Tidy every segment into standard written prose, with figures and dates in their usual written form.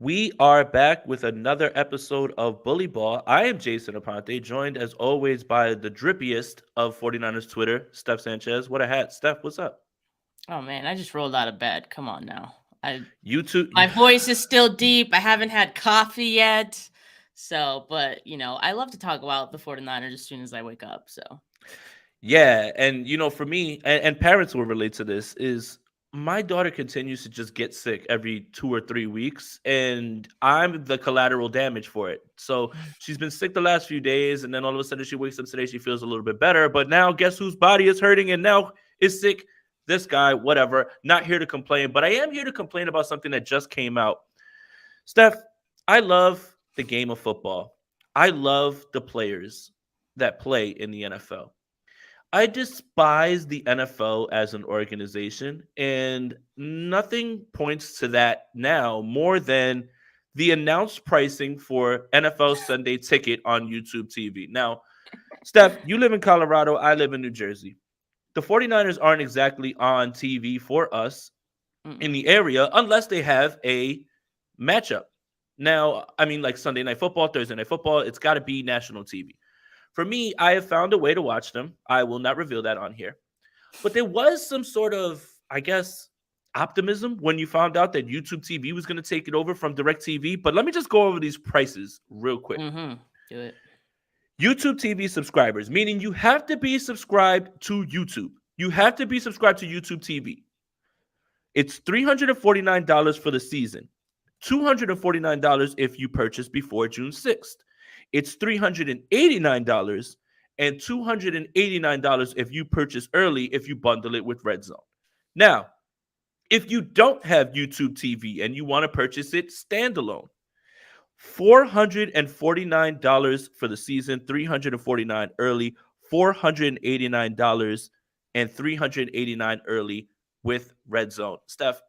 We are back with another episode of Bully Ball. I am Jason Aponte, joined as always by the drippiest of 49ers Twitter, Steph Sanchez. What a hat. Steph, what's up? Oh man, I just rolled out of bed. Come on now. I You too. My voice is still deep. I haven't had coffee yet. So, but I love to talk about the 49ers as soon as I wake up. So, Yeah, and for me, and parents will relate to this, is my daughter continues to just get sick every 2 or 3 weeks, and I'm the collateral damage for it. So she's been sick the last few days, and then all of a sudden she wakes up today, she feels a little bit better. But now, guess whose body is hurting and now is sick? This guy, whatever. Not here to complain, but I am here to complain about something that just came out. Steph, I love the game of football. I love the players that play in the NFL. I despise the NFL as an organization, and nothing points to that now more than the announced pricing for NFL Sunday Ticket on YouTube TV. Now, Steph, you live in Colorado, I live in New Jersey. The 49ers aren't exactly on TV for us in mm-mm. the area unless they have a matchup. Now, I mean, like Sunday Night Football, Thursday Night Football, it's got to be national TV. For me, I have found a way to watch them. I will not reveal that on here. But there was some sort of, I guess, optimism when you found out that YouTube TV was going to take it over from DirecTV. But let me just go over these prices real quick. Mm-hmm. Do it. YouTube TV subscribers, meaning you have to be subscribed to YouTube. You have to be subscribed to YouTube TV. It's $349 for the season, $249 if you purchase before June 6th. It's $389 and $289 if you purchase early if you bundle it with Red Zone. Now, if you don't have YouTube TV and you want to purchase it standalone, $449 for the season, $349 early, $489 and $389 early with Red Zone. Steph,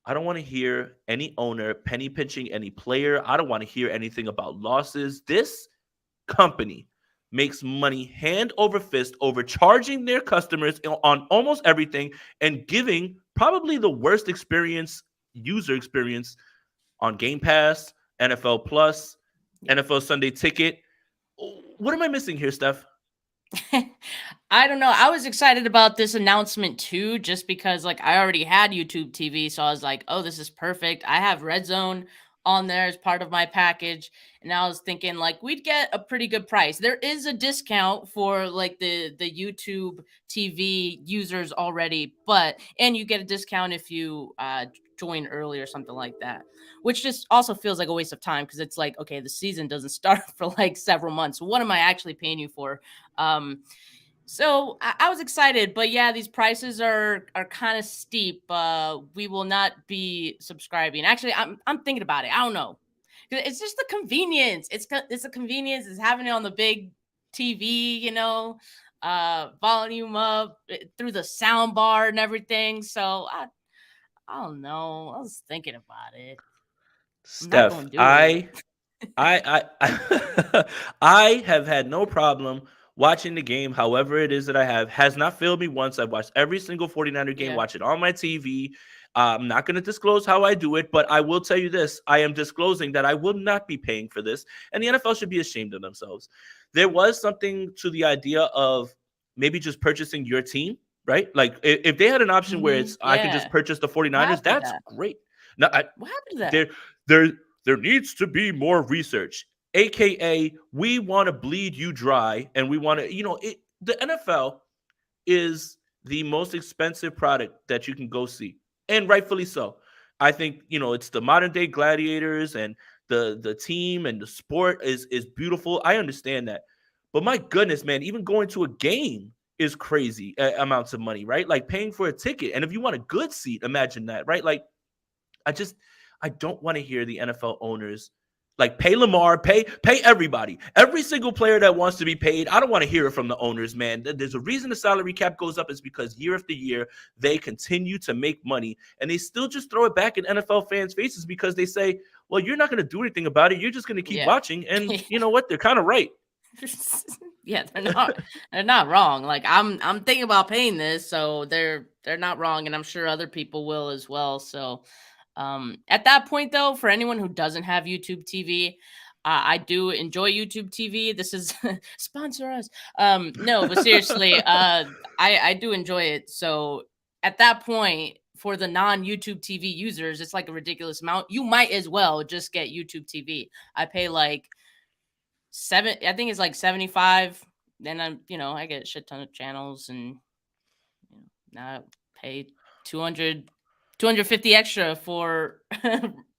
I don't want to hear any owner penny pinching any player. I don't want to hear anything about losses. This company makes money hand over fist, overcharging their customers on almost everything and giving probably the worst user experience on Game Pass, NFL Plus, Yep. NFL Sunday Ticket. What am I missing here, Steph? I don't know. I was excited about this announcement too, just because like I already had YouTube TV, so I was like, "Oh, this is perfect." I have Red Zone on there as part of my package, and I was thinking like we'd get a pretty good price. There is a discount for like the YouTube TV users already, and you get a discount if you join early or something like that, which just also feels like a waste of time because it's like, okay, the season doesn't start for like several months. What am I actually paying you for? So I was excited, but yeah, these prices are kind of steep. We will not be subscribing. Actually, I'm thinking about it. I don't know. It's just the convenience. It's the convenience. It's having it on the big TV. Volume up through the sound bar and everything. So I don't know. I was thinking about it. I'm not Steph, gonna do it. I I have had no problem watching the game. However, it is that I have has not failed me once. I've watched every single 49er game, Yeah. watch it on my TV. I'm not going to disclose how I do it, but I will tell you this. I am disclosing that I will not be paying for this, and the NFL should be ashamed of themselves. There was something to the idea of maybe just purchasing your team, right? Like if they had an option where Hmm. it's I could just Yeah. purchase the What 49ers, happened to that's that? great. No, What happened to that? there there there needs to be more research, aka we want to bleed you dry, and we want to the NFL is the most expensive product that you can go see, and rightfully so. I think it's the modern day gladiators, and the team and the sport is beautiful. I understand that, but my goodness, man, even going to a game is crazy amounts of money, right? Like paying for a ticket, and if you want a good seat, imagine that, right? Like I just I don't want to hear the NFL owners like pay Lamar, pay everybody, every single player that wants to be paid. I don't want to hear it from the owners, man. There's a reason the salary cap goes up is because year after year they continue to make money, and they still just throw it back in NFL fans' faces because they say, "Well, you're not going to do anything about it. You're just going to keep Yeah. watching." And you know what? They're kind of right. Yeah, they're not wrong. Like I'm thinking about paying this, so they're not wrong, and I'm sure other people will as well. So At that point, though, for anyone who doesn't have YouTube TV, I do enjoy YouTube TV. This is sponsor us. No, but seriously, I do enjoy it. So at that point, for the non YouTube TV users, it's like a ridiculous amount. You might as well just get YouTube TV. I pay like I think it's like 75. Then I get a shit ton of channels, and now I pay 200, 250 extra for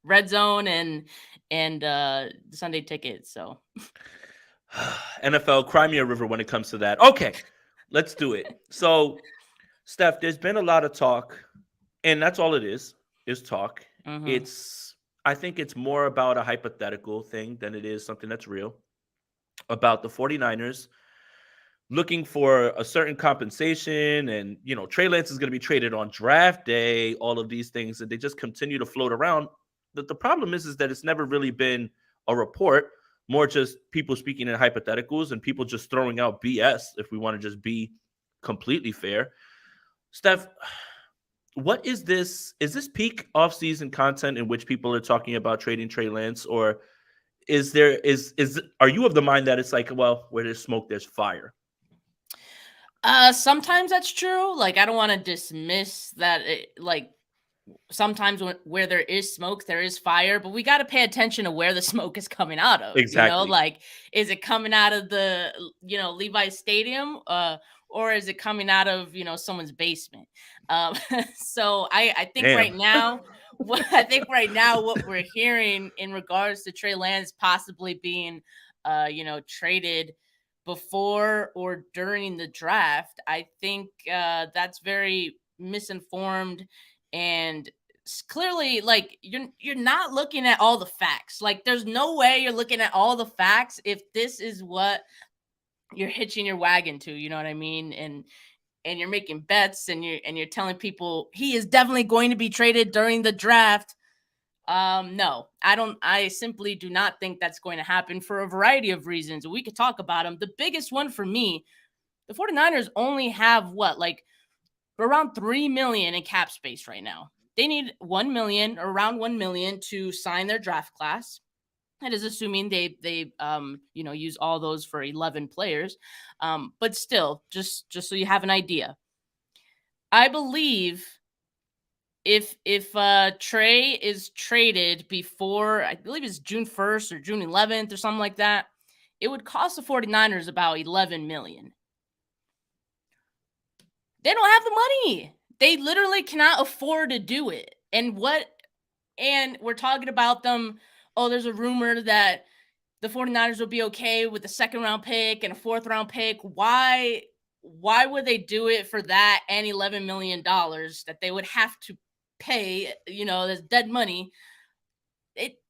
Red Zone and Sunday tickets. So NFL, cry me a river when it comes to that. Okay, let's do it. So, Steph, there's been a lot of talk, and that's all it is talk. mhm. I think it's more about a hypothetical thing than it is something that's real about the 49ers looking for a certain compensation, and Trey Lance is going to be traded on draft day, all of these things, and they just continue to float around. The problem is that it's never really been a report, more just people speaking in hypotheticals and people just throwing out BS, if we want to just be completely fair. Steph, what is this? Is this peak offseason content in which people are talking about trading Trey Lance, or are you of the mind that it's like, well, where there's smoke, there's fire? Sometimes that's true. Like, I don't want to dismiss that. Sometimes where there is smoke, there is fire, but we got to pay attention to where the smoke is coming out of. Exactly. Like, is it coming out of the Levi's Stadium, or is it coming out of someone's basement? So I think Damn. right now, what we're hearing in regards to Trey Lance possibly being, traded before or during the draft, I think that's very misinformed, and clearly, like, you're not looking at all the facts. Like, there's no way you're looking at all the facts if this is what you're hitching your wagon to. You know what I mean? And you're making bets, and you're telling people he is definitely going to be traded during the draft. No, I don't. I simply do not think that's going to happen for a variety of reasons. We could talk about them. The biggest one for me, the 49ers only have like around 3 million in cap space right now. They need 1 million, or around 1 million, to sign their draft class. That is assuming they use all those for 11 players. But still, just so you have an idea, I believe if Trey is traded before, I believe it's June 1st or June 11th or something like that, it would cost the 49ers about 11 million. They don't have the money. They literally cannot afford to do it. And we're talking about them. Oh, there's a rumor that the 49ers will be okay with a second round pick and a fourth round pick. Why would they do it for that and $11 million that they would have to pay? There's dead money.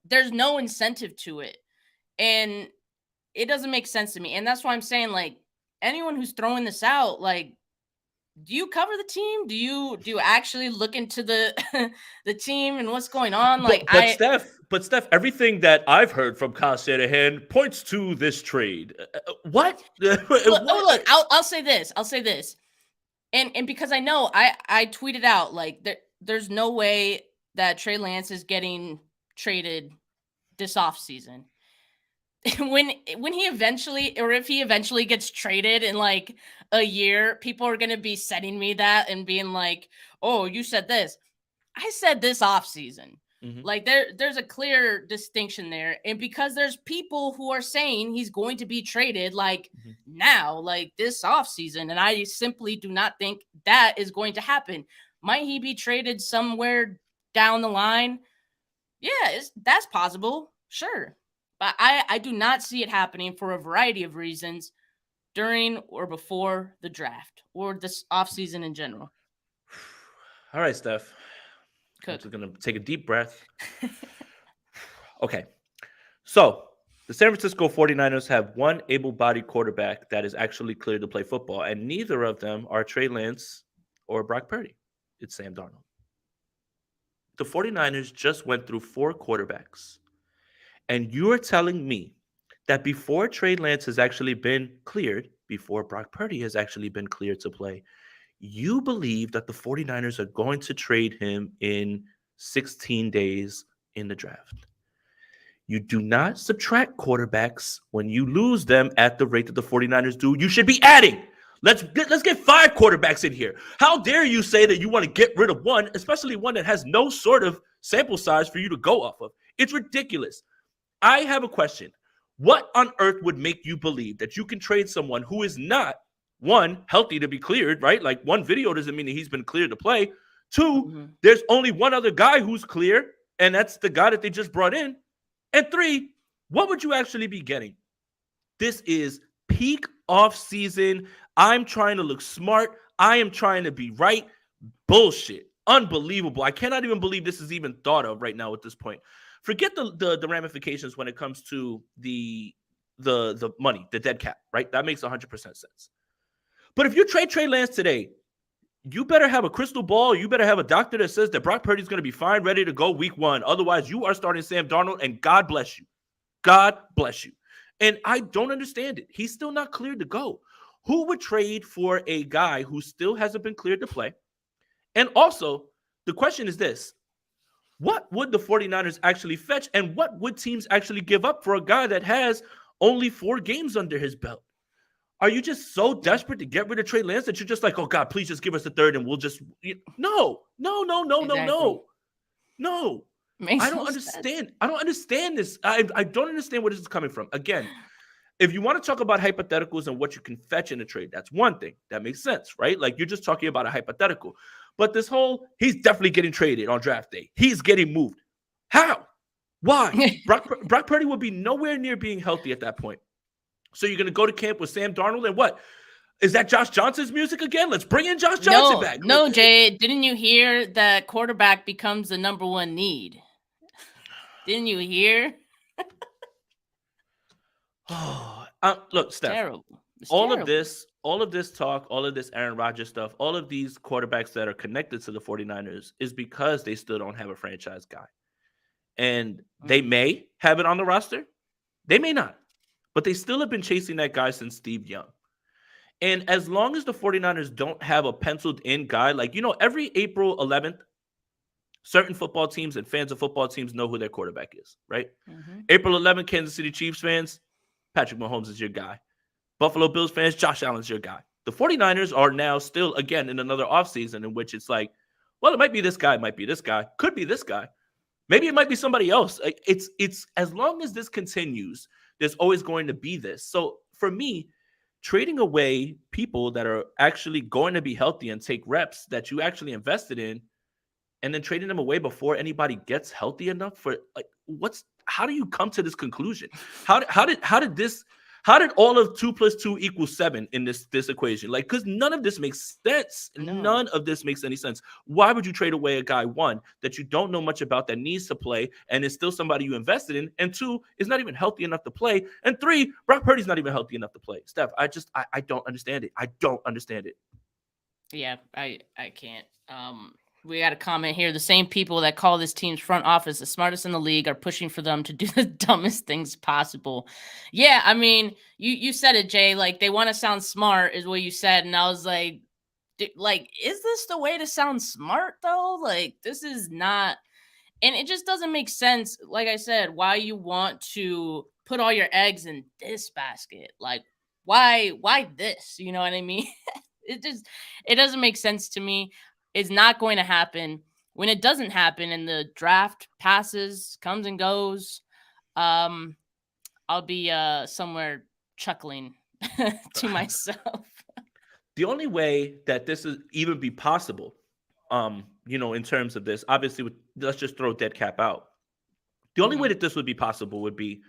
There's no incentive to it. And it doesn't make sense to me. And that's why I'm saying, like, anyone who's throwing this out, like, do you cover the team? Do you actually look into the the team and what's going on? Like, but Steph, everything that I've heard from Kyle Shanahan points to this trade. What? Look, I'll say this. And because I know I tweeted out, like, there's no way that Trey Lance is getting traded this offseason. when he eventually, or if he eventually gets traded in like a year, people are going to be sending me that and being like, oh, you said this. I said this offseason. Mm-hmm. Like, there's a clear distinction there. And because there's people who are saying he's going to be traded like now, like this offseason, and I simply do not think that is going to happen. Might he be traded somewhere down the line? Yeah, that's possible. Sure. But I do not see it happening for a variety of reasons during or before the draft or this offseason in general. All right, Steph. I'm just going to take a deep breath. Okay. So the San Francisco 49ers have one able-bodied quarterback that is actually cleared to play football, and neither of them are Trey Lance or Brock Purdy. It's Sam Darnold. The 49ers just went through 4 quarterbacks. And you're telling me that before Trey Lance has actually been cleared, before Brock Purdy has actually been cleared to play, you believe that the 49ers are going to trade him in 16 days in the draft. You do not subtract quarterbacks when you lose them at the rate that the 49ers do. You should be adding. Let's get 5 quarterbacks in here. How dare you say that you want to get rid of one, especially one that has no sort of sample size for you to go off of? It's ridiculous. I have a question. What on earth would make you believe that you can trade someone who is not, one, healthy to be cleared, right? Like, one video doesn't mean that he's been cleared to play. 2, there's only one other guy who's clear, and that's the guy that they just brought in. And 3, what would you actually be getting? This is peak offseason. I'm trying to look smart. I am trying to be right. Bullshit. Unbelievable. I cannot even believe this is even thought of right now at this point. Forget the ramifications when it comes to the money, the dead cap, right? That makes 100% sense. But if you trade Trey Lance today, you better have a crystal ball. You better have a doctor that says that Brock Purdy's going to be fine, ready to go week 1. Otherwise, you are starting Sam Darnold, and God bless you. God bless you. And I don't understand it. He's still not cleared to go. Who would trade for a guy who still hasn't been cleared to play? And also, the question is this. What would the 49ers actually fetch, and what would teams actually give up for a guy that has only 4 games under his belt? Are you just so desperate to get rid of Trey Lance that you're just like, oh, God, please just give us the 3rd and we'll just – no. Makes I don't understand. Sense. I don't understand this. I don't understand where this is coming from. Again, if you want to talk about hypotheticals and what you can fetch in a trade, that's one thing. That makes sense, right? Like, you're just talking about a hypothetical. But this whole – he's definitely getting traded on draft day. He's getting moved. How? Why? Brock Purdy would be nowhere near being healthy at that point. So you're going to go to camp with Sam Darnold and what? Is that Josh Johnson's music again? Let's bring in Josh Johnson back. No, Jay. Didn't you hear that quarterback becomes the number 1 need? Didn't you hear? Look, Steph. Terrible. All of this talk, all of this Aaron Rodgers stuff, all of these quarterbacks that are connected to the 49ers is because they still don't have a franchise guy. And they may have it on the roster. They may not. But they still have been chasing that guy since Steve Young. And as long as the 49ers don't have a penciled-in guy, like, every April 11th, certain football teams and fans of football teams know who their quarterback is, right? April 11th, Kansas City Chiefs fans, Patrick Mahomes is your guy. Buffalo Bills fans, Josh Allen's your guy. The 49ers are now still, again, in another offseason in which it's like, well, it might be this guy, it might be this guy, could be this guy. Maybe it might be somebody else. It's as long as this continues, there's always going to be this. So for me, trading away people that are actually going to be healthy and take reps that you actually invested in, and then trading them away before anybody gets healthy enough for, like, how do you come to this conclusion? How did all of 2 + 2 = 7 in this equation? Like, because none of this makes sense. No. None of this makes any sense. Why would you trade away a guy, 1, that you don't know much about, that needs to play and is still somebody you invested in, and 2, is not even healthy enough to play, and 3, Brock Purdy's not even healthy enough to play? Steph, I don't understand it. I don't understand it. Yeah, I can't. We got a comment here. The same people that call this team's front office the smartest in the league are pushing for them to do the dumbest things possible. Yeah, I mean, you said it, Jay. Like, they want to sound smart is what you said. And I was like, is this the way to sound smart, though? Like, this is not. And it just doesn't make sense, like I said, why you want to put all your eggs in this basket. Like, why this? You know what I mean? It doesn't make sense to me. It's not going to happen. When it doesn't happen and the draft passes, comes and goes, I'll be somewhere chuckling to myself. The only way that this is even be possible, in terms of this, obviously, let's just throw dead cap out. The only way that this would be possible would be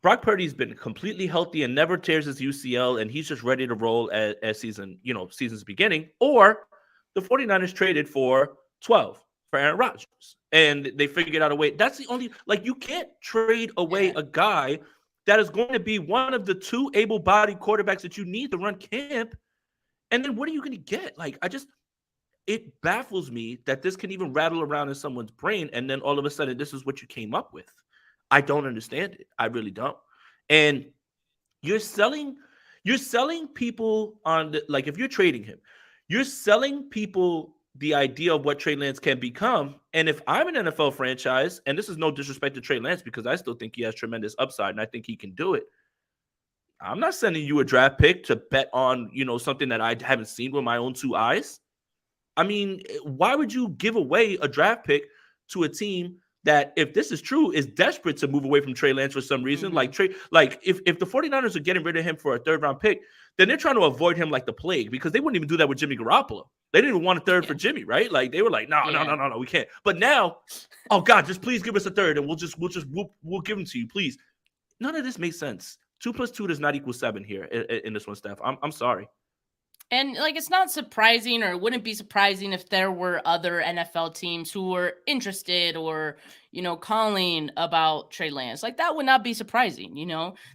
Brock Purdy's been completely healthy and never tears his UCL, and he's just ready to roll as season's beginning, or the 49ers traded for 12 for Aaron Rodgers, and they figured out a way. That's the only, you can't trade away a guy that is going to be one of the 2 able-bodied quarterbacks that you need to run camp. And then what are you going to get? It baffles me that this can even rattle around in someone's brain, and then all of a sudden this is what you came up with. I don't understand it. I really don't. And you're selling people on if you're trading him, you're selling people the idea of what Trey Lance can become. And if I'm an NFL franchise, and this is no disrespect to Trey Lance because I still think he has tremendous upside and I think he can do it. I'm not sending you a draft pick to bet on, something that I haven't seen with my own two eyes. I mean, why would you give away a draft pick to a team that, if this is true, is desperate to move away from Trey Lance for some reason? If the 49ers are getting rid of him for a third round pick, then they're trying to avoid him like the plague, because they wouldn't even do that with Jimmy Garoppolo. They didn't even want a third for Jimmy, right? Like, they were like, no, we can't. But now, oh God, just please give us a third and we'll give them to you, please. None of this makes sense. 2 + 2 does not equal 7 here in this one, Steph. I'm sorry. And it's not surprising, or it wouldn't be surprising if there were other NFL teams who were interested or, calling about Trey Lance. Like, that would not be surprising.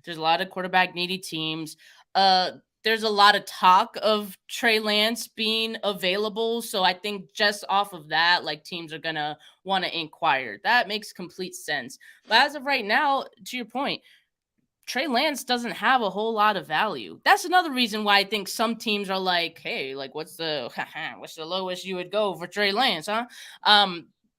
There's a lot of quarterback needy teams. There's a lot of talk of Trey Lance being available. So I think just off of that, teams are going to want to inquire. That makes complete sense. But as of right now, to your point, Trey Lance doesn't have a whole lot of value. That's another reason why I think some teams are like, hey, what's the lowest you would go for Trey Lance, huh?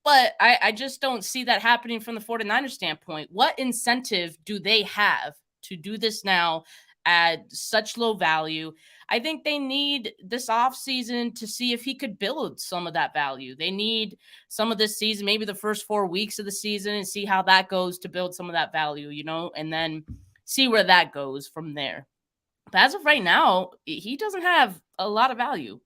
But I just don't see that happening from the 49ers standpoint. What incentive do they have to do this now at such low value? I think they need this offseason to see if he could build some of that value. They need some of this season, maybe the first 4 weeks of the season, and see how that goes to build some of that value, and then see where that goes from there. But as of right now, he doesn't have a lot of value.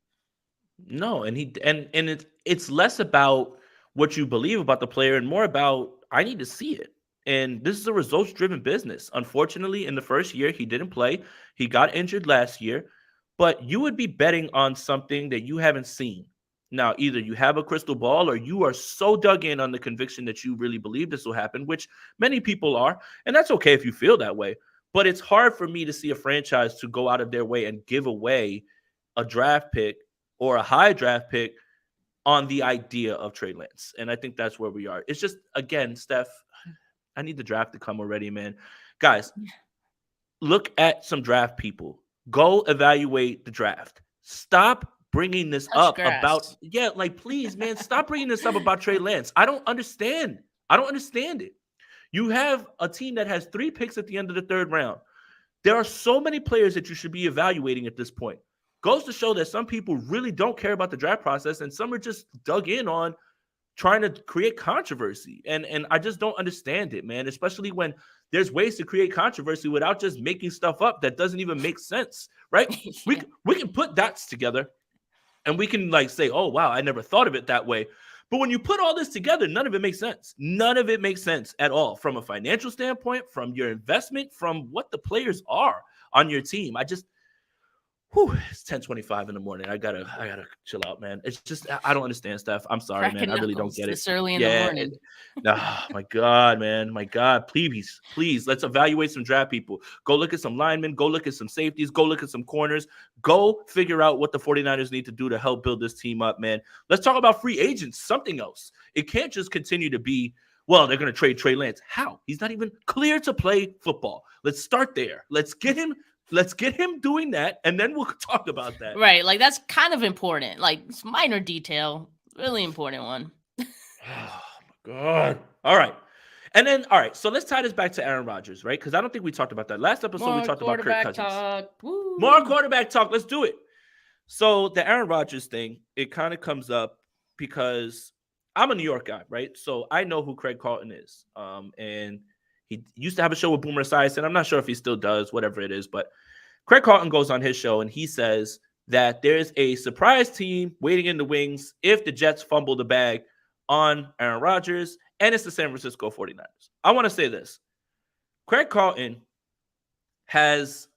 No, and it's less about what you believe about the player and more about, I need to see it. And this is a results-driven business. Unfortunately, in the first year, he didn't play. He got injured last year. But you would be betting on something that you haven't seen. Now, either you have a crystal ball or you are so dug in on the conviction that you really believe this will happen, which many people are. And that's okay if you feel that way. But it's hard for me to see a franchise to go out of their way and give away a draft pick or a high draft pick on the idea of Trey Lance. And I think that's where we are. It's just, again, Steph, I need the draft to come already, man. Guys, look at some draft people. Go evaluate the draft. Stop bringing this up about, please, man, stop bringing this up about Trey Lance. I don't understand it. You have a team that has 3 picks at the end of the 3rd round. There are so many players that you should be evaluating at this point. Goes to show that some people really don't care about the draft process, and some are just dug in on trying to create controversy. And I just don't understand it, man, especially when there's ways to create controversy without just making stuff up that doesn't even make sense, right? We can put dots together and we can say, oh, wow, I never thought of it that way. But when you put all this together, none of it makes sense. None of it makes sense at all, from a financial standpoint, from your investment, from what the players are on your team. It's 10:25 in the morning. I gotta chill out, man. It's just, I don't understand, Steph. I'm sorry, man. I really don't get it. This early in the morning. Oh my God, man. My God, please, let's evaluate some draft people. Go look at some linemen. Go look at some safeties. Go look at some corners. Go figure out what the 49ers need to do to help build this team up, man. Let's talk about free agents, something else. It can't just continue to be, well, they're going to trade Trey Lance. How? He's not even clear to play football. Let's start there. Let's get him doing that, and then we'll talk about that. Right. That's kind of important. It's minor detail, really important one. Oh, my God. All right. And then, all right, so let's tie this back to Aaron Rodgers, right? Because I don't think we talked about that. Last episode, we talked about Kirk Cousins. More quarterback talk. Let's do it. So the Aaron Rodgers thing, it kind of comes up because I'm a New York guy, right? So I know who Craig Carlton is. And he used to have a show with Boomer Esiason. I'm not sure if he still does, whatever it is. But Craig Carlton goes on his show and he says that there's a surprise team waiting in the wings if the Jets fumble the bag on Aaron Rodgers, and it's the San Francisco 49ers. I want to say this. Craig Carlton has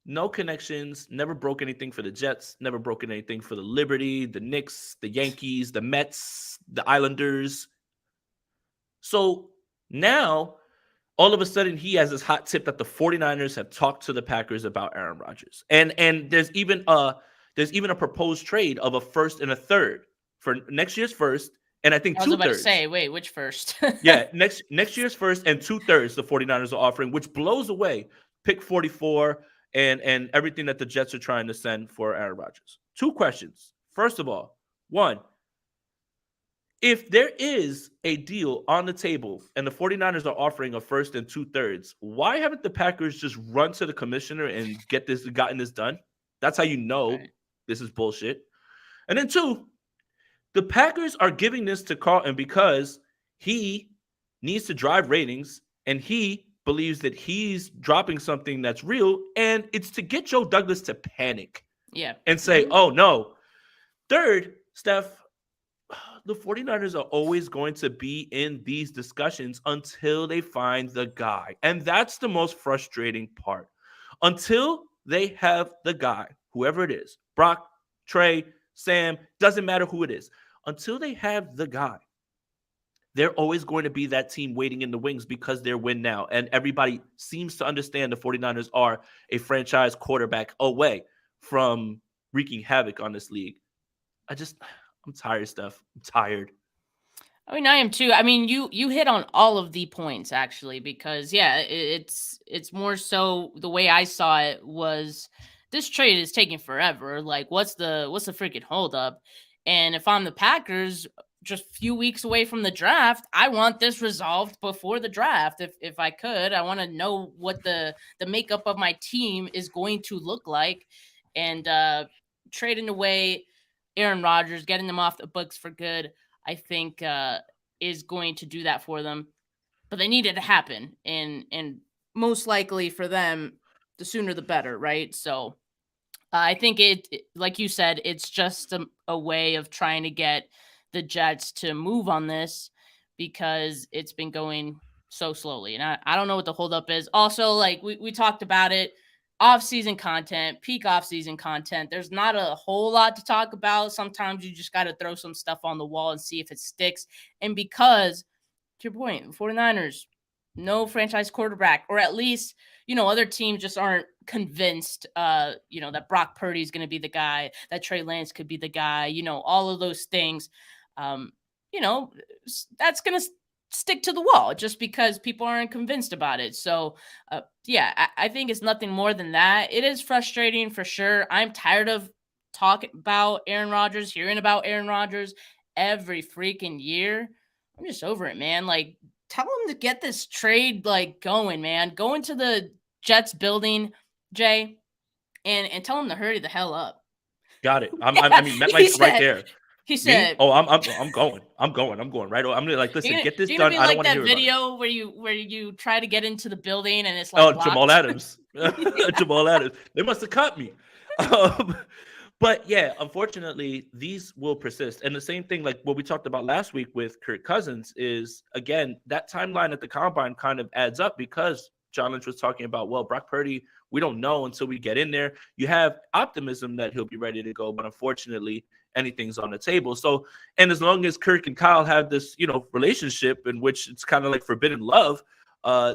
no connections, never broke anything for the Jets, never broken anything for the Liberty, the Knicks, the Yankees, the Mets, the Islanders. So now, all of a sudden, he has this hot tip that the 49ers have talked to the Packers about Aaron Rodgers. And there's even a proposed trade of a first and a third for next year's first, and I think 2/3. I was about to say, wait, which first? Yeah, next year's first and 2/3 the 49ers are offering, which blows away pick 44 and everything that the Jets are trying to send for Aaron Rodgers. 2 questions. First of all, One, if there is a deal on the table and the 49ers are offering a first and 2/3, why haven't the Packers just run to the commissioner and gotten this done? That's how you know Right. this is bullshit. And then two, the Packers are giving this to Carlton because he needs to drive ratings and he believes that he's dropping something that's real, and it's to get Joe Douglas to panic Yeah. and say, Hmm. "Oh no." Third, Steph, the 49ers are always going to be in these discussions until they find the guy. And that's the most frustrating part. Until they have the guy, whoever it is, Brock, Trey, Sam, doesn't matter who it is. Until they have the guy, they're always going to be that team waiting in the wings because they're win now. And everybody seems to understand the 49ers are a franchise quarterback away from wreaking havoc on this league. I'm tired, Steph. I'm tired. I mean, I am too. I mean, you hit on all of the points actually, because yeah, it's more so the way I saw it was this trade is taking forever. Like, what's the freaking holdup? And if I'm the Packers, just a few weeks away from the draft, I want this resolved before the draft. If I could, I want to know what the makeup of my team is going to look like, and trading away Aaron Rodgers, getting them off the books for good. I think is going to do that for them. But they need it to happen, and most likely for them, the sooner the better, right? So I think like you said, it's just a way of trying to get the Jets to move on this because it's been going so slowly. And I don't know what the holdup is. Also, like we talked about it, off-season content, peak off-season content. There's not a whole lot to talk about. Sometimes you just got to throw some stuff on the wall and see if it sticks. And because to your point, 49ers, no franchise quarterback, or at least, other teams just aren't convinced, that Brock Purdy is going to be the guy, that Trey Lance could be the guy, all of those things. Um, you know, that's going to stick to the wall just because people aren't convinced about it. So, yeah, I think it's nothing more than that. It is frustrating for sure. I'm tired of talking about Aaron Rodgers, hearing about Aaron Rodgers every freaking year. I'm just over it, man. Like, tell him to get this trade like going, man. Go into the Jets building, Jay, and tell him to hurry the hell up. Got it. I Yeah, mean, he MetLife's right said. there. He Me? said. Oh, I'm going. I'm going right. I'm gonna like You're listen. gonna, Get this you're gonna done. be I don't like want to that hear about it. video where you try to get into the building and it's like Oh, Jamal blocked. Adams. Jamal Adams. They must have cut me. Um, but yeah, unfortunately, these will persist. And the same thing, like what we talked about last week with Kirk Cousins, is again that timeline at the combine kind of adds up because John Lynch was talking about, well, Brock Purdy, we don't know until we get in there. You have optimism that he'll be ready to go, but unfortunately, anything's on the table. So, and as long as Kirk and Kyle have this, relationship in which it's kind of like forbidden love,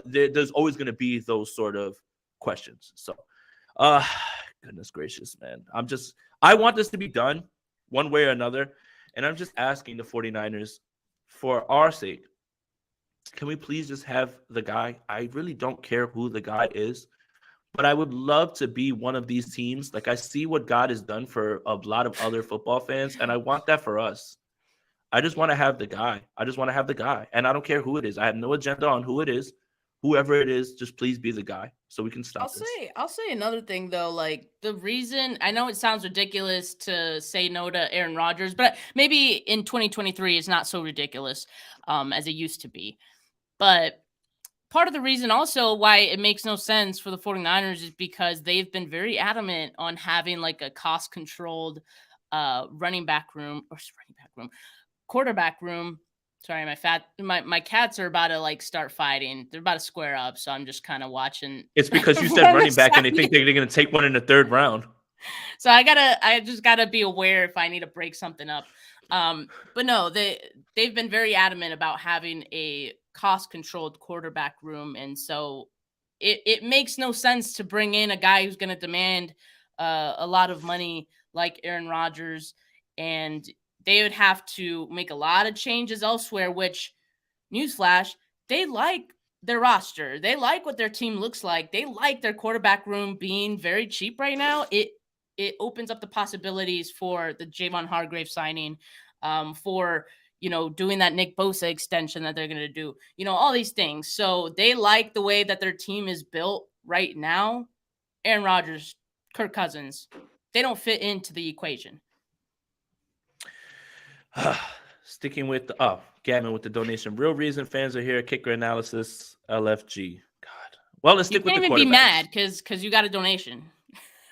there's always going to be those sort of questions. So, uh, goodness gracious, man. I want this to be done one way or another. And I'm just asking the 49ers for our sake, can we please just have the guy? I really don't care who the guy is, but I would love to be one of these teams. Like I see what God has done for a lot of other football fans, and I want that for us. I just want to have the guy. I just want to have the guy. And I don't care who it is. I have no agenda on who it is. Whoever it is, just please be the guy so we can I'll stop this. say I'll say another thing though, like the reason I know it sounds ridiculous to say no to Aaron Rodgers, but maybe in 2023 it's not so ridiculous as it used to be. But part of the reason also why it makes no sense for the 49ers is because they've been very adamant on having like a cost controlled quarterback room. Sorry, my cats are about to like start fighting. They're about to square up, so I'm just kind of watching It's because you said from the running back and they think side. they're going to take one in the third round. So I just gotta be aware if I need to break something up. But no, they've been very adamant about having a cost controlled quarterback room, and so it makes no sense to bring in a guy who's going to demand a lot of money like Aaron Rodgers, and they would have to make a lot of changes elsewhere. Which, newsflash, they like their roster. They like what their team looks like. They like their quarterback room being very cheap right now. it opens up the possibilities for the Javon Hargrave signing, for doing that Nick Bosa extension that they're going to do, all these things. So they like the way that their team is built right now. Aaron Rodgers, Kirk Cousins, they don't fit into the equation. Sticking with Gavin with the donation. Real reason fans are here. Kicker analysis. LFG. God. Well, let's You stick with can't the even be mad quarterbacks. because you got a donation.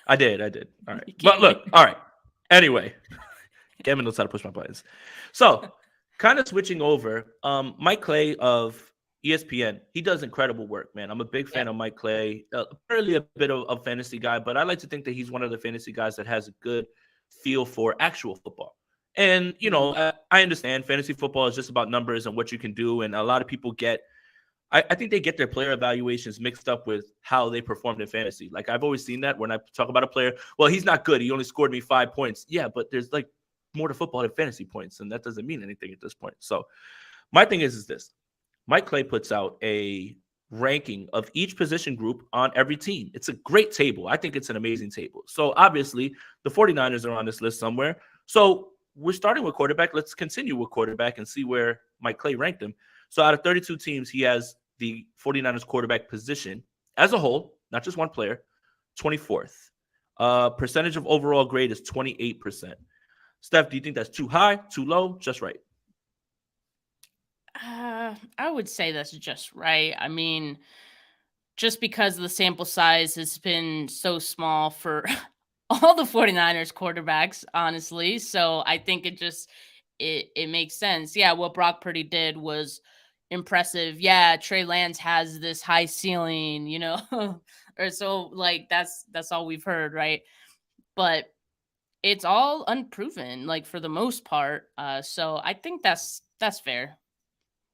I did. All right. You But can't look, win. all right. Anyway, Gavin knows how to push my buttons. So, kind of switching over, Mike Clay of ESPN, he does incredible work, man. I'm a big fan Yep. of Mike Clay. Apparently a bit of a fantasy guy, but I like to think that he's one of the fantasy guys that has a good feel for actual football. And, Mhm. I understand fantasy football is just about numbers and what you can do. And a lot of people I think they get their player evaluations mixed up with how they performed in fantasy. Like I've always seen that when I talk about a player, well, he's not good. He only scored me 5 points. Yeah, but there's like more to football than fantasy points, and that doesn't mean anything at this point. So my thing is this. Mike Clay puts out a ranking of each position group on every team. It's a great table. I think it's an amazing table. So obviously the 49ers are on this list somewhere. So we're starting with quarterback. Let's continue with quarterback and see where Mike Clay ranked him. So out of 32 teams, he has the 49ers quarterback position as a whole, not just one player, 24th. Percentage of overall grade is 28%. Steph, do you think that's too high, too low, just right? I would say that's just right. I mean, just because the sample size has been so small for all the 49ers quarterbacks, honestly. So I think it makes sense. Yeah, what Brock Purdy did was impressive. Yeah, Trey Lance has this high ceiling, or so like that's all we've heard, right? But it's all unproven, like for the most part. So I think that's fair.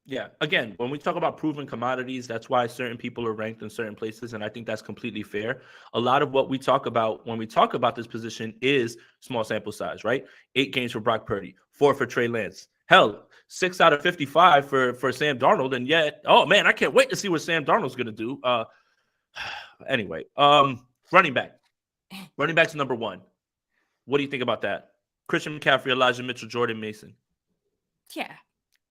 Yeah. Again, when we talk about proven commodities, that's why certain people are ranked in certain places. And I think that's completely fair. A lot of what we talk about when we talk about this position is small sample size, right? 8 games for Brock Purdy, 4 for Trey Lance. Hell, 6 out of 55 for Sam Darnold. And yet, oh man, I can't wait to see what Sam Darnold's gonna do. Anyway, running back. Running back's number one. What do you think about that? Christian McCaffrey, Elijah Mitchell, Jordan Mason. Yeah.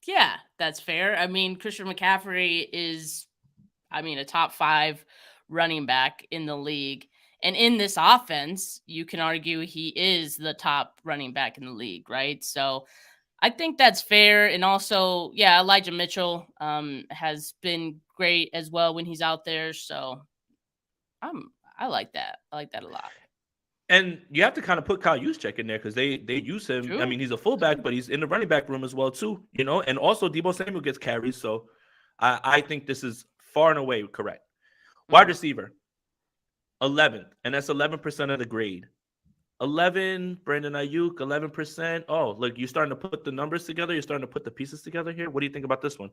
Yeah, that's fair. I mean, Christian McCaffrey is, a top 5 running back in the league. And in this offense, you can argue he is the top running back in the league, right? So I think that's fair. And also, yeah, Elijah Mitchell has been great as well when he's out there. So I like that. I like that a lot. And you have to kind of put Kyle Juszczyk in there because they use him. I True. mean, he's a fullback, but he's in the running back room as well too. And also Debo Samuel gets carries. So I think this is far and away correct. Wide Mhm. receiver, 11th, and that's 11% of the grade. 11, Brandon Ayuk, 11%. Oh, look, you're starting to put the numbers together. You're starting to put the pieces together here. What do you think about this one?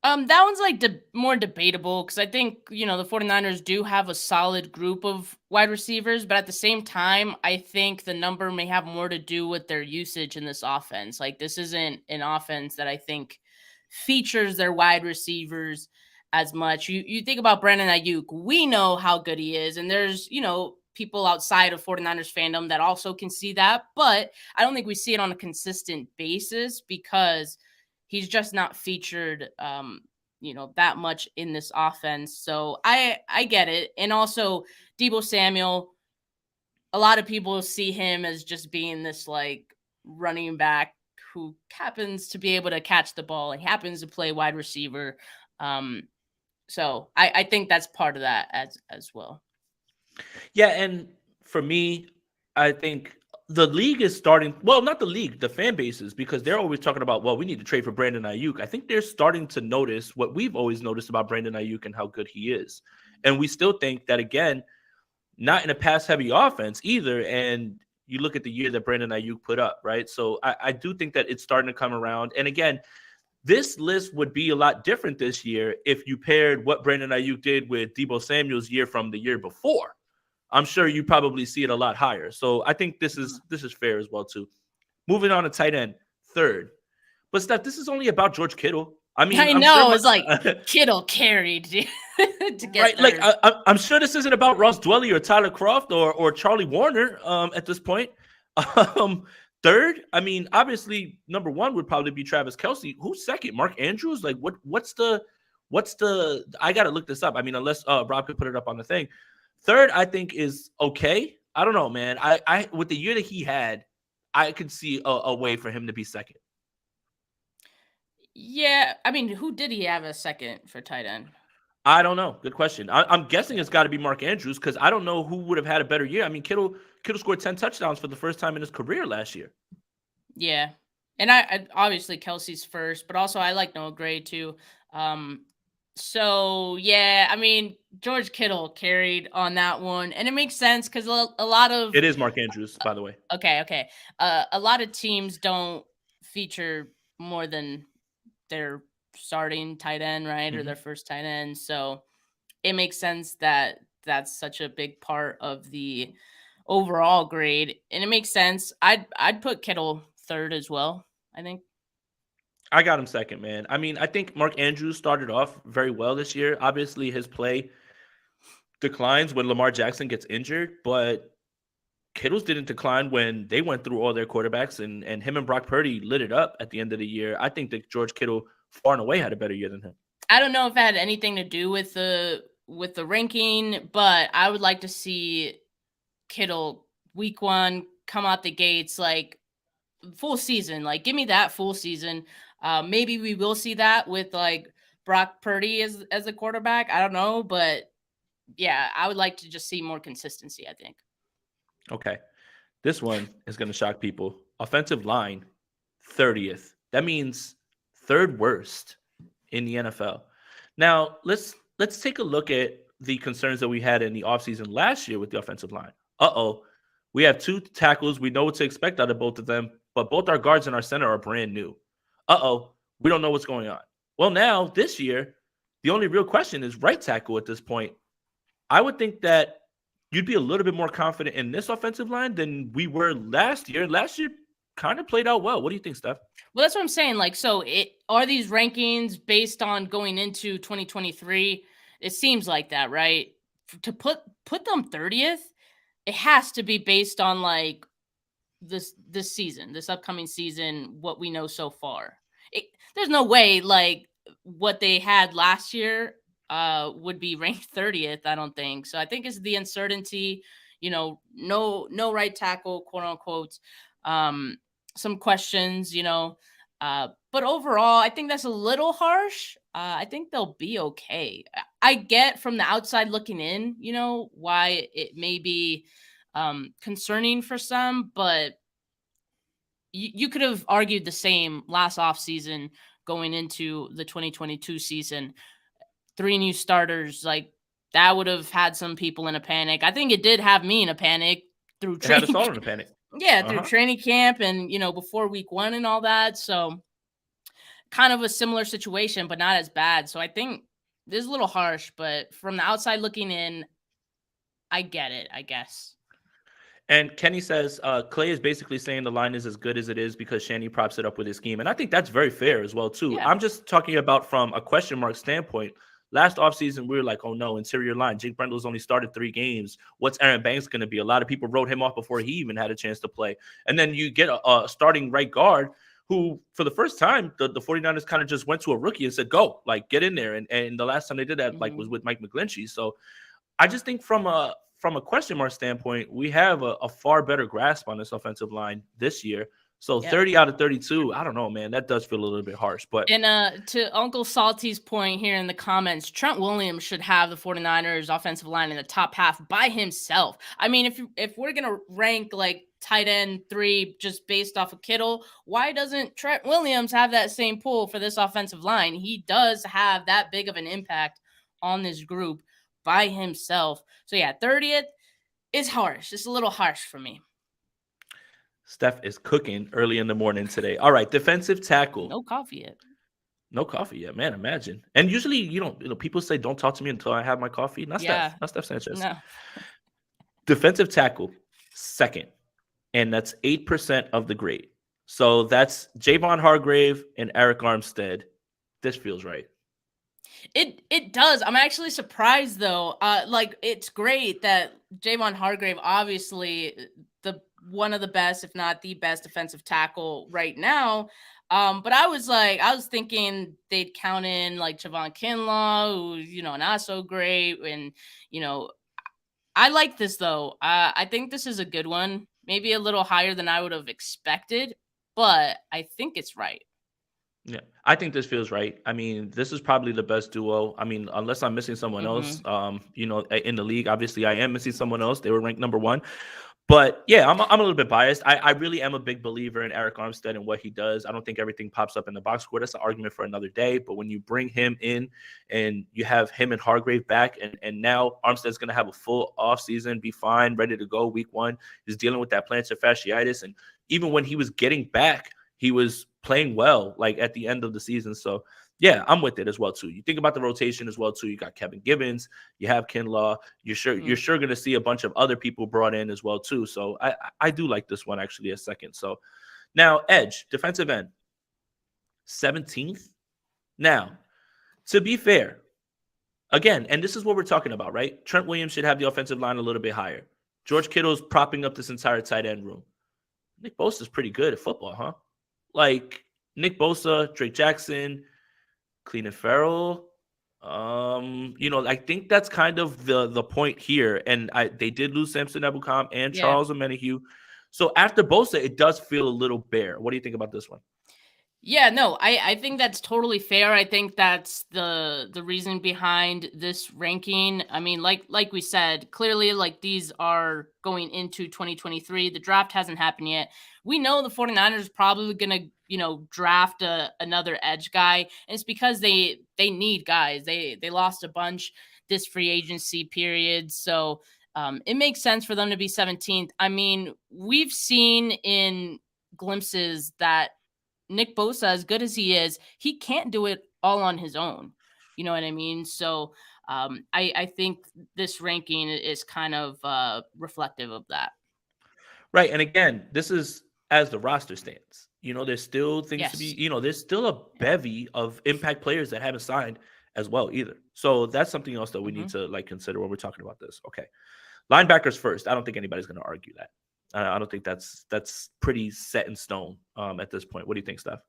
That one's like more debatable because I think, the 49ers do have a solid group of wide receivers, but at the same time, I think the number may have more to do with their usage in this offense. Like, this isn't an offense that I think features their wide receivers as much. You think about Brandon Ayuk, we know how good he is, and there's, people outside of 49ers fandom that also can see that, but I don't think we see it on a consistent basis because he's just not featured that much in this offense. So I get it. And also Debo Samuel, a lot of people see him as just being this like running back who happens to be able to catch the ball and happens to play wide receiver. So I think that's part of that as well. Yeah, and for me, I think the league is starting. Well, not the league, the fan bases, because they're always talking about, well, we need to trade for Brandon Ayuk. I think they're starting to notice what we've always noticed about Brandon Ayuk and how good he is. And we still think that, again, not in a pass heavy offense either. And you look at the year that Brandon Ayuk put up, right? So I do think that it's starting to come around. And again, this list would be a lot different this year if you paired what Brandon Ayuk did with Debo Samuel's year from the year before. I'm sure you probably see it a lot higher. So I think this is fair as well too. Moving on to tight end, third. But Steph, this is only about George Kittle. I mean, I I'm sure know. my It's like Kittle carried to get right. Like third. I'm sure this isn't about Ross Dwelly or Tyler Croft or Charlie Warner. At this point, um, third. I mean, obviously, number one would probably be Travis Kelsey. Who's second? Mark Andrews. Like, what's the? I gotta look this up. I mean, unless Rob could put it up on the thing. Third, I think is okay. I don't know, man. I with the year that he had, I could see a way for him to be second. Yeah, I mean, who did he have a second for tight end? I don't know. Good question. I'm guessing it's got to be Mark Andrews because I don't know who would have had a better year. I mean, Kittle scored 10 touchdowns for the first time in his career last year. Yeah, and I obviously Kelsey's first, but also I like Noah Gray too. Um, so yeah, I mean George Kittle carried on that one, and it makes sense because a lot of It is Mark Andrews, by the way. okay, a lot of teams don't feature more than their starting tight end, right, or their Hmm. first tight end. So it makes sense that that's such a big part of the overall grade, and it makes sense. I'd put Kittle third as well. I think. I got him second, man. I mean, I think Mark Andrews started off very well this year. Obviously, his play declines when Lamar Jackson gets injured, but Kittle's didn't decline when they went through all their quarterbacks, and him and Brock Purdy lit it up at the end of the year. I think that George Kittle far and away had a better year than him. I don't know if it had anything to do with the ranking, but I would like to see Kittle week one come out the gates like full season. Like give me that full season. Maybe we will see that with like Brock Purdy as a quarterback. I don't know, but yeah, I would like to just see more consistency, I think. Okay. This one is going to shock people. Offensive line, 30th. That means third worst in the NFL. Now, let's take a look at the concerns that we had in the offseason last year with the offensive line. Uh-oh. We have two tackles. We know what to expect out of both of them, but both our guards and our center are brand new. Uh-oh. We don't know what's going on. Well, now, this year, the only real question is right tackle at this point. I would think that you'd be a little bit more confident in this offensive line than we were last year. Last year kind of played out well. What do you think, Steph? Well, that's what I'm saying. Like, so it are these rankings based on going into 2023? It seems like that, right? To put them 30th, it has to be based on like this season, this upcoming season, what we know so far. There's no way like what they had last year would be ranked 30th, I don't think. So I think it's the uncertainty, no right tackle, quote unquote. Um some questions, but overall, I think that's a little harsh. I think they'll be okay. I get from the outside looking in, why it may be concerning for some, but you could have argued the same last offseason going into the 2022 season. Three new starters, like that would have had some people in a panic. I think it did have me in a panic through It had us training. all in a panic. Yeah, through Uh-huh. training camp and before week one and all that. So kind of a similar situation, but not as bad. So I think this is a little harsh, but from the outside looking in, I get it, I guess. And Kenny says Clay is basically saying the line is as good as it is because Shanny props it up with his scheme. And I think that's very fair as well, too. Yeah. I'm just talking about from a question mark standpoint. Last offseason, we were like, oh no, interior line. Jake Brendel's only started 3 games. What's Aaron Banks going to be? A lot of people wrote him off before he even had a chance to play. And then you get a starting right guard who, for the first time, the 49ers kind of just went to a rookie and said, go, like, get in there. And the last time they did that, like, was with Mike McGlinchey. So I just think from a question mark standpoint, we have a far better grasp on this offensive line this year. So Yeah. 30 out of 32, I don't know, man. That does feel a little bit harsh. But And to Uncle Salty's point here in the comments, Trent Williams should have the 49ers offensive line in the top half by himself. I mean, if we're going to rank like tight end 3 just based off of Kittle, why doesn't Trent Williams have that same pull for this offensive line? He does have that big of an impact on this group by himself. So yeah, 30th is harsh. It's a little harsh for me. Steph is cooking early in the morning today. All right, defensive tackle. No coffee yet. No coffee yet, man. Imagine. And usually, people say don't talk to me until I have my coffee. Not Yeah. Steph. Not Steph Sanchez. No. Defensive tackle, second, and that's 8% of the grade. So that's Javon Hargrave and Eric Armstead. this feels right. It does. I'm actually surprised though. Like it's great that Javon Hargrave, obviously the one of the best, if not the best, defensive tackle right now. But I was thinking they'd count in like Javon Kinlaw, who's not so great, and you know I like this though. I think this is a good one. Maybe a little higher than I would have expected, but I think it's right. Yeah, I think this feels right. I mean, this is probably the best duo. I mean, unless I'm missing someone else, Hmm. in the league, obviously I am missing someone else. They were ranked number one. But yeah, I'm a little bit biased. I really am a big believer in Eric Armstead and what he does. I don't think everything pops up in the box score. That's an argument for another day. But when you bring him in and you have him and Hargrave back, and now Armstead's going to have a full offseason, be fine, ready to go week one. He's dealing with that plantar fasciitis. And even when he was getting back, he was playing well, like at the end of the season. So yeah, I'm with it as well too. You think about the rotation as well too. You got Kevin Gibbons, you have Kinlaw. You're sure going to see a bunch of other people brought in as well too. So I do like this one actually a second. So now edge defensive end 17th. Now to be fair, again, and this is what we're talking about, right? Trent Williams should have the offensive line a little bit higher. George Kittle's propping up this entire tight end room. Nick Bosa's pretty good at football, huh? Like Nick Bosa, Drake Jackson, Clean and Farrell. I think that's kind of the point here. And they did lose Samson Ebukam and Yeah. Charles Omenihu. So after Bosa, it does feel a little bare. What do you think about this one? Yeah, no, I think that's totally fair. I think that's the reason behind this ranking. I mean, like we said, clearly like these are going into 2023. The draft hasn't happened yet. We know the 49ers probably going to, draft another edge guy, and it's because they need guys. They lost a bunch this free agency period. So, it makes sense for them to be 17th. I mean, we've seen in glimpses that Nick Bosa, as good as he is, he can't do it all on his own. You know what I mean? So I think this ranking is kind of reflective of that. Right. And again, this is as the roster stands. There's still things to be, Yes. there's still a Yeah. bevy of impact players that haven't signed as well either. So that's something else that we need Hmm. to like consider when we're talking about this. Okay. Linebackers first. I don't think anybody's going to argue that. I don't think that's pretty set in stone at this point. What do you think, Steph?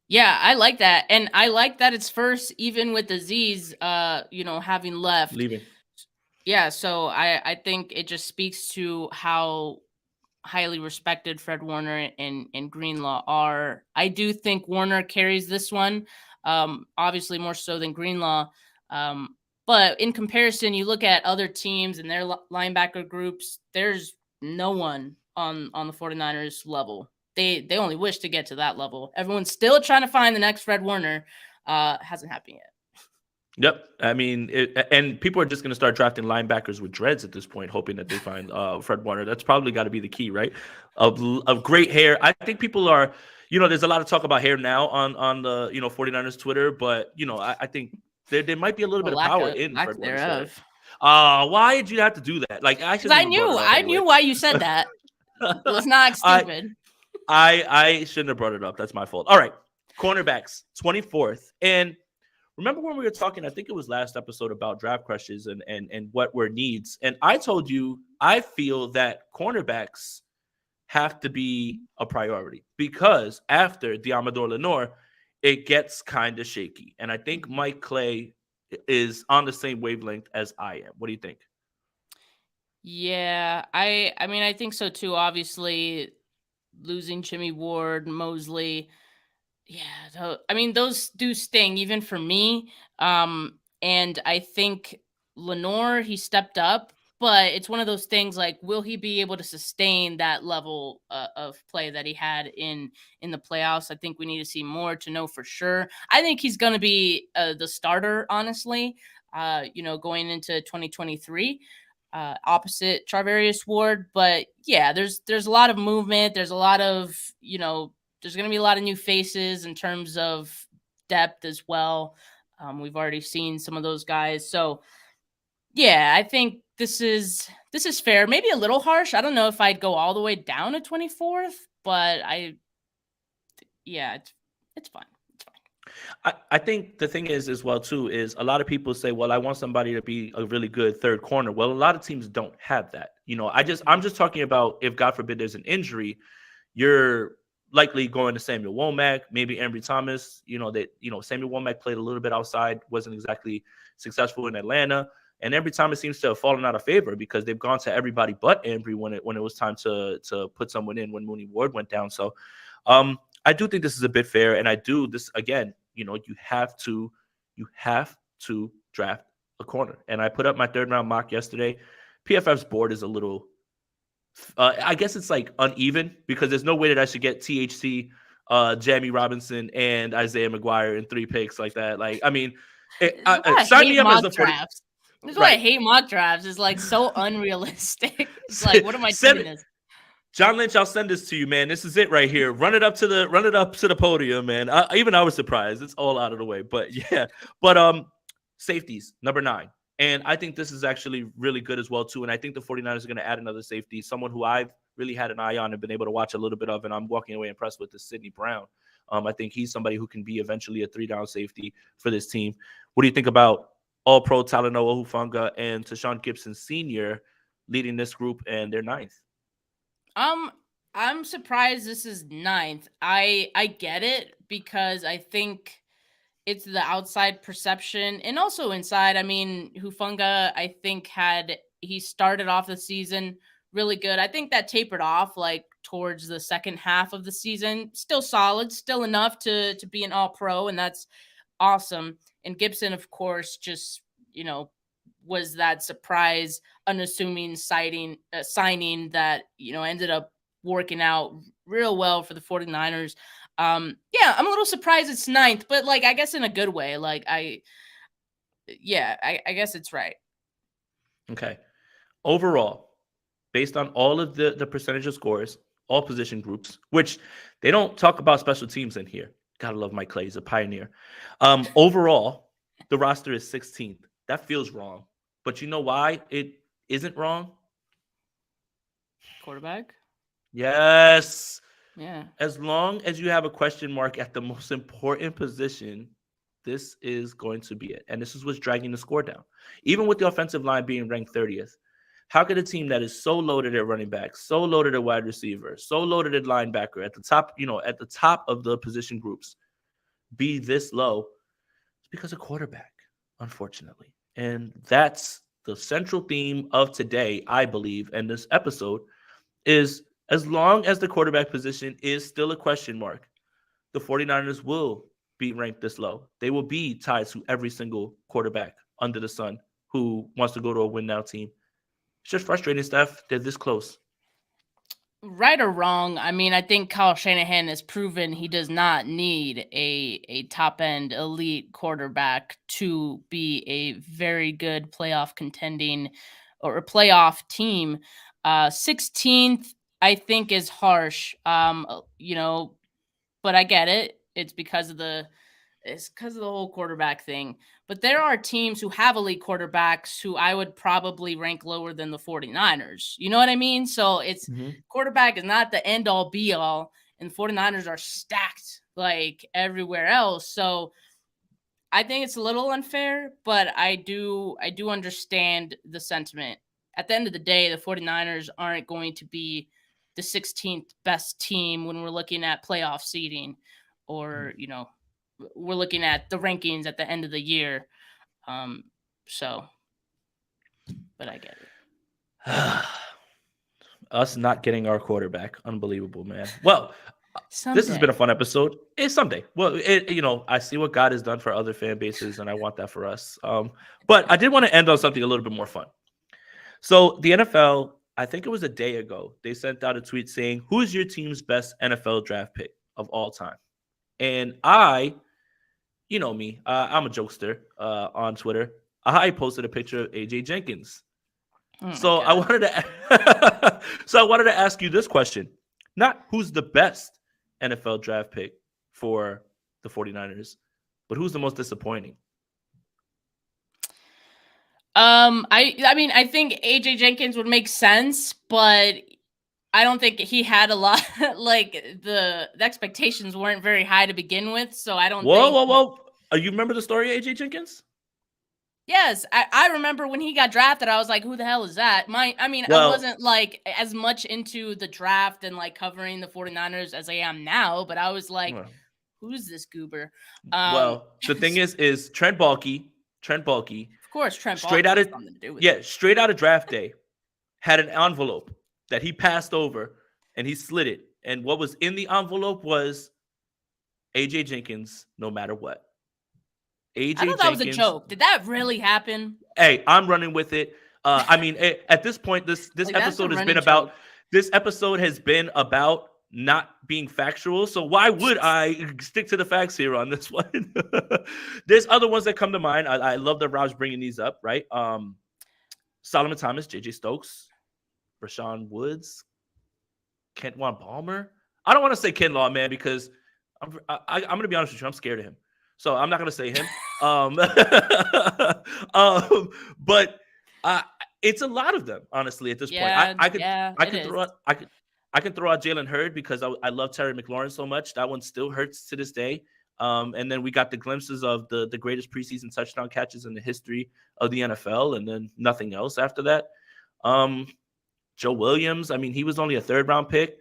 Yeah, I like that. And I like that it's first, even with the Z's, having left. Leaving. Yeah, so I think it just speaks to how highly respected Fred Warner and Greenlaw are. I do think Warner carries this one, obviously more so than Greenlaw. Um, but in comparison, you look at other teams and their linebacker groups, there's no one on the 49ers level. They only wish to get to that level. Everyone's still trying to find the next Fred Warner. Hasn't happened yet. Yep. I mean, and people are just going to start drafting linebackers with dreads at this point, hoping that they find Fred Warner. That's probably got to be the key, right? Of great hair. I think people are, there's a lot of talk about hair now on the 49ers Twitter, but I think there might be a little Well, bit of lack power of in lack Fred Warner's hair. thereof. Why did you have to do that? Like I Because shouldn't I even brought knew it up I anyway. knew why you said that. Let's not act I stupid. I shouldn't have brought it up. That's my fault. All right, cornerbacks, 24th, and remember when we were talking, I think it was last episode about draft crushes and what were needs. And I told you I feel that cornerbacks have to be a priority because after Diamador Lenore, it gets kind of shaky. And I think Mhm. Mike Clay is on the same wavelength as I am. What do you think? Yeah, I mean I think so too. Obviously, losing Jimmy Ward, Mosley, yeah, I mean those do sting even for me. And I think Lenore he stepped up, but it's one of those things like will he be able to sustain that level of play that he had in the playoffs? I think we need to see more to know for sure. I think he's going to be the starter, honestly. Going into 2023 opposite Charvarius Ward. But yeah, there's a lot of movement. There's a lot of there's going to be a lot of new faces in terms of depth as well. We've already seen some of those guys, so yeah, I think this is fair. Maybe a little harsh. I don't know if I'd go all the way down to 24th, but yeah, it's fine. It's fine. I think the thing is as well too is a lot of people say, well, I want somebody to be a really good third corner. Well, a lot of teams don't have that. I'm just talking about if God forbid there's an injury, you're likely going to Samuel Womack, maybe Ambry Thomas. Samuel Womack played a little bit outside, wasn't exactly successful in Atlanta. And Ambry Thomas seems to have fallen out of favor because they've gone to everybody but Ambry when it was time to put someone in when Mooney Ward went down. So I do think this is a bit fair. And I do this again, you have to draft a corner. And I put up my third round mock yesterday. PFF's board is a little I guess it's like uneven because there's no way that I should get THC, Jamie Robinson, and Isaiah McGuire in 3 picks like that. Like, I mean, sign me up as the 40. Drafts. This is why I hate mock drafts. It's like so unrealistic. It's like, what am I doing this? John Lynch, I'll send this to you, man. This is it right here. Run it up to the podium, man. I was surprised. It's all out of the way, but yeah. But safeties, number 9. And I think this is actually really good as well, too. And I think the 49ers are going to add another safety, someone who I've really had an eye on and been able to watch a little bit of, and I'm walking away impressed with, is Sidney Brown. I think he's somebody who can be eventually a 3-down safety for this team. What do you think about All-Pro Talanoa Hufanga and Tashawn Gibson Sr. leading this group, and they're 9th? I'm surprised this is 9th. I get it because I think it's the outside perception and also inside. I mean, Hufanga, I think he started off the season really good. I think that tapered off like towards the second half of the season. Still solid, still enough to be an all-pro, and that's awesome. And Gibson, of course, just, was that surprise, unassuming signing that, ended up working out real well for the 49ers. Yeah, I'm a little surprised it's 9th, but like, I guess in a good way. Like I guess it's right. Okay. Overall, based on all of the percentage of scores, all position groups, which they don't talk about special teams in here. Gotta love Mike Clay. He's a pioneer. Overall, the roster is 16th. That feels wrong. But you know why it isn't wrong? Quarterback? Yes. Yeah. As long as you have a question mark at the most important position, this is going to be it. And this is what's dragging the score down. Even with the offensive line being ranked 30th, how could a team that is so loaded at running back, so loaded at wide receiver, so loaded at linebacker, at the top of the position groups, be this low? It's because of quarterback, unfortunately. And that's the central theme of today, I believe, and this episode is, as long as the quarterback position is still a question mark, the 49ers will be ranked this low. They will be tied to every single quarterback under the sun who wants to go to a win-now team. It's just frustrating, Steph. They're this close. Right or wrong, I mean, I think Kyle Shanahan has proven he does not need a top-end elite quarterback to be a very good playoff contending or a playoff team. 16th, I think, is harsh, but I get it. It's because of the whole quarterback thing. But there are teams who have elite quarterbacks who I would probably rank lower than the 49ers. You know what I mean? So it's quarterback is not the end all be all, and the 49ers are stacked like everywhere else. So I think it's a little unfair, but I do understand the sentiment. At the end of the day, the 49ers aren't going to be the 16th best team when we're looking at playoff seeding or, we're looking at the rankings at the end of the year. But I get it. Us not getting our quarterback. Unbelievable, man. Well, someday. This has been a fun episode. It's someday. Well, I see what God has done for other fan bases, and I want that for us. But I did want to end on something a little bit more fun. So the NFL, I think it was a day ago, they sent out a tweet saying, who's your team's best NFL draft pick of all time? And you know me, I'm a jokester on Twitter. I posted a picture of AJ Jenkins. So I wanted to ask you this question. Not who's the best NFL draft pick for the 49ers, but who's the most disappointing? I mean, I think AJ Jenkins would make sense, but I don't think he had a lot. Like the expectations weren't very high to begin with, so I don't Whoa, think. whoa, whoa! You remember the story of AJ Jenkins? Yes, I remember when he got drafted, I was like, "Who the hell is that?" I mean, I Well, wasn't like as much into the draft and like covering the 49ers as I am now, but I was like, well, "Who's this goober?" the thing is Trent Baalke, Of course, Trent straight Baalke out has of something to do with yeah, it. straight out of draft day, had an envelope that he passed over and he slid it. And what was in the envelope was AJ Jenkins, no matter what. I AJ thought that was a Jenkins, joke. Did that really happen? hey, I'm running with it. I mean, at this point, this Like that's a episode has been running about joke. not being factual. So why would I stick to the facts here on this one? There's other ones that come to mind. I love that Rob's bringing these up, right? Solomon Thomas, JJ Stokes, Rashawn Woods, Kentwan Palmer. I don't want to say Kinlaw, man, because I'm going to be honest with you. I'm scared of him. So I'm not going to say him. Um, but it's a lot of them, honestly, at this point. Yeah, I it could is. throw out, I can throw out Jalen Hurd because I love Terry McLaurin so much. That one still hurts to this day. And then we got the glimpses of the greatest preseason touchdown catches in the history of the NFL, and then nothing else after that. Joe Williams, I mean, he was only a third round pick,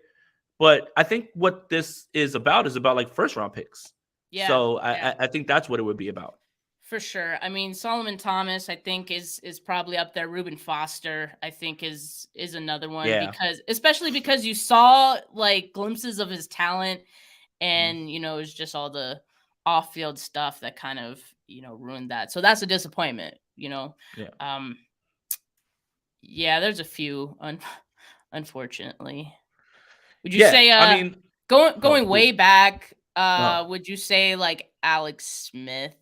but I think what this is about like first round picks. Yeah, So yeah. I think that's what it would be about. For sure. I mean, Solomon Thomas, I think is probably up there. Reuben Foster, I think is another one Yeah. because especially because you saw like glimpses of his talent, Mhm. and it was just all the off field stuff that kind of ruined that. So that's a disappointment. Yeah. Um, yeah, there's a few, unfortunately. Would you Yeah. say I mean, going way back? uh, Would you say like Alex Smith?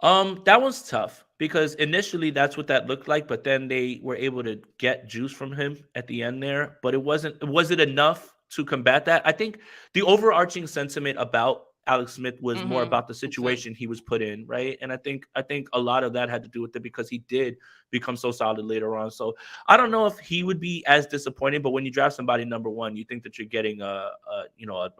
that one's tough because initially that's what that looked like, but then they were able to get juice from him at the end there. But was it enough to combat that? I think the overarching sentiment about Alex Smith was more Mm-hmm. about the situation he was put in, right? And I think a lot of that had to do with it because he did become so solid later on. So I don't know if he would be as disappointed, but when you draft somebody number one, you think that you're getting a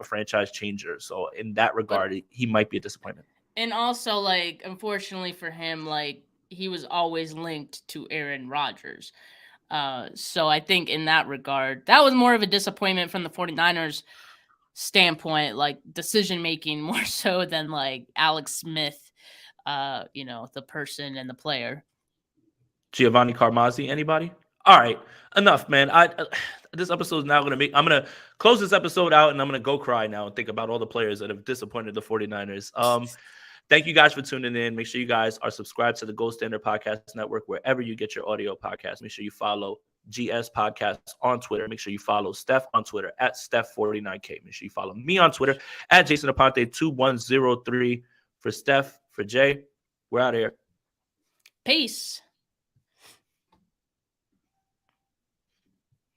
franchise changer. So in that But regard, he might be a disappointment. and also, like, unfortunately for him, like, he was always linked to Aaron Rodgers. So I think in that regard, that was more of a disappointment from the 49ers standpoint, like decision making more so than like Alex Smith, the person and the player. Giovanni Carmazzi, anybody? All right, enough, man. This episode is now going to make. I'm going to close this episode out, and I'm going to go cry now and think about all the players that have disappointed the 49ers. Thank you guys for tuning in. Make sure you guys are subscribed to the Gold Standard Podcast Network wherever you get your audio podcast. Make sure you follow GS Podcast on Twitter. Make sure you follow Steph on Twitter at Steph49K. Make sure you follow me on Twitter at Jason Aponte 2103. For Steph, for Jay, we're out of here. Peace.